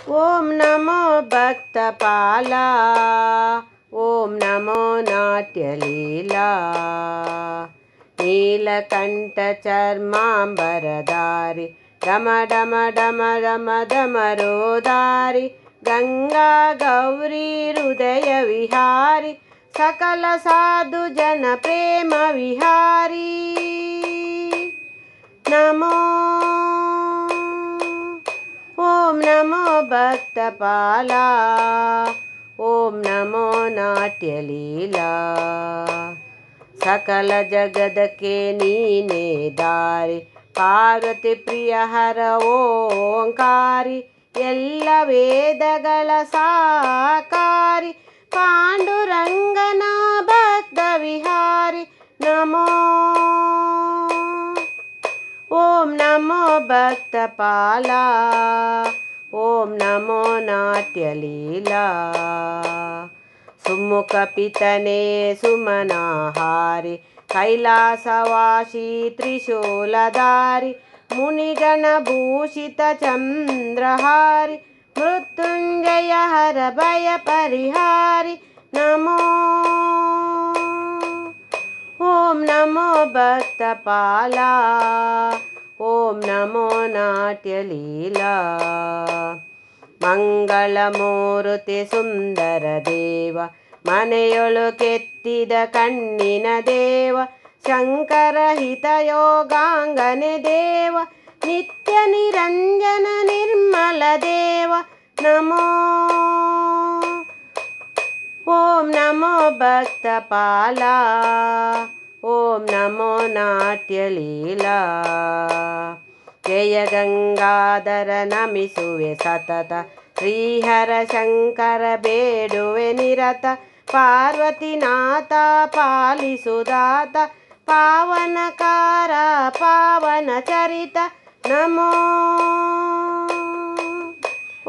ಓಂ ನಮೋ ಭಕ್ತಪಾಲ ಓಂ ನಮೋ ನಾಟ್ಯಲೀಲಾ ನೀಲಕಂಠ ಚರ್ಮಾಂಬರಧಾರಿ ಡಮ ಡಮ ಡಮ ಡಮ ಡಮರೋಧಾರಿ ಗಂಗಾ ಗೌರಿ ಹೃದಯ ವಿಹಾರಿ ಸಕಲ ಸಾಧು ಜನ ಪ್ರೇಮ ವಿಹಾರಿ ನಮೋ ಓಂ ನಮೋ ಭಕ್ತಪಾಲ ಓಂ ನಮೋ ನಾಟ್ಯಲೀಲಾ ಸಕಲ ಜಗದಕ್ಕೆ ನೀನೇ ದಾರಿ ಪಾರ್ವತಿ ಪ್ರಿಯ ಹರ ಓಂಕಾರಿ ಎಲ್ಲ ವೇದಗಳ ಸಾಕಾರಿ ಪಾಂಡುರಂಗನ ಭಕ್ತ ವಿಹಾರಿ ನಮೋ ಓಂ ನಮೋ ಭಕ್ತಪಾಲ ಓಂ ನಮೋ ನಾಟ್ಯಲೀಲಾ ಸುಮುಖ ಪಿತನೇ ಸುಮನಾಹಾರಿ ಕೈಲಾಸವಾಸಿ ತ್ರಿಶೂಲಧಾರಿ ಮುನಿಗಣ ಭೂಷಿತ ಚಂದ್ರಹಾರಿ ಮೃತ್ಯುಂಜಯ ಹರ ಭಯ ಪರಿಹಾರಿ ನಮೋ ಓಂ ನಮೋ ಭಕ್ತಪಾಲ ಓಂ ನಮೋ ನಾಟ್ಯಲೀಲಾ ಮಂಗಳಮೂರ್ತಿ ಸುಂದರ ದೇವ ಮನೆಯೊಳು ಕೆತ್ತಿದ ಕಣ್ಣಿನ ದೇವ ಶಂಕರ ಹಿತ ಯೋಗಾಂಗನೆ ದೇವ ನಿತ್ಯ ನಿರಂಜನ ನಿರ್ಮಲ ದೇವ ನಮೋ ಓಂ ನಮೋ ಭಕ್ತಪಾಲ ಓಂ ನಮೋ ನಾಟ್ಯಲೀಲಾ ಜಯ ಗಂಗಾಧರ ನಮಿಸುವೆ ಸತತ ಶ್ರೀಹರ ಶಂಕರ ಬೇಡುವೆ ನಿರತ ಪಾರ್ವತಿನಾಥ ಪಾಲಿಸುದಾತ ಪಾವನಕಾರ ಪಾವನ ಚರಿತ ನಮೋ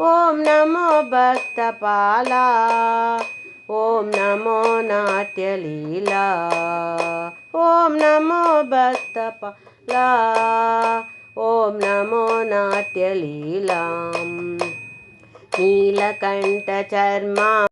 ಓಂ ನಮೋ ಭಕ್ತಪಾಲ ಓಂ ನಮೋ ನಾಟ್ಯಲೀಲಾ ಓಂ ನಮೋ ಭಕ್ತಪಾಲ ಓಂ ನಮೋ ನಾಟ್ಯಲೀಲಾ ನೀಲಕಂಠ ಚರ್ಮ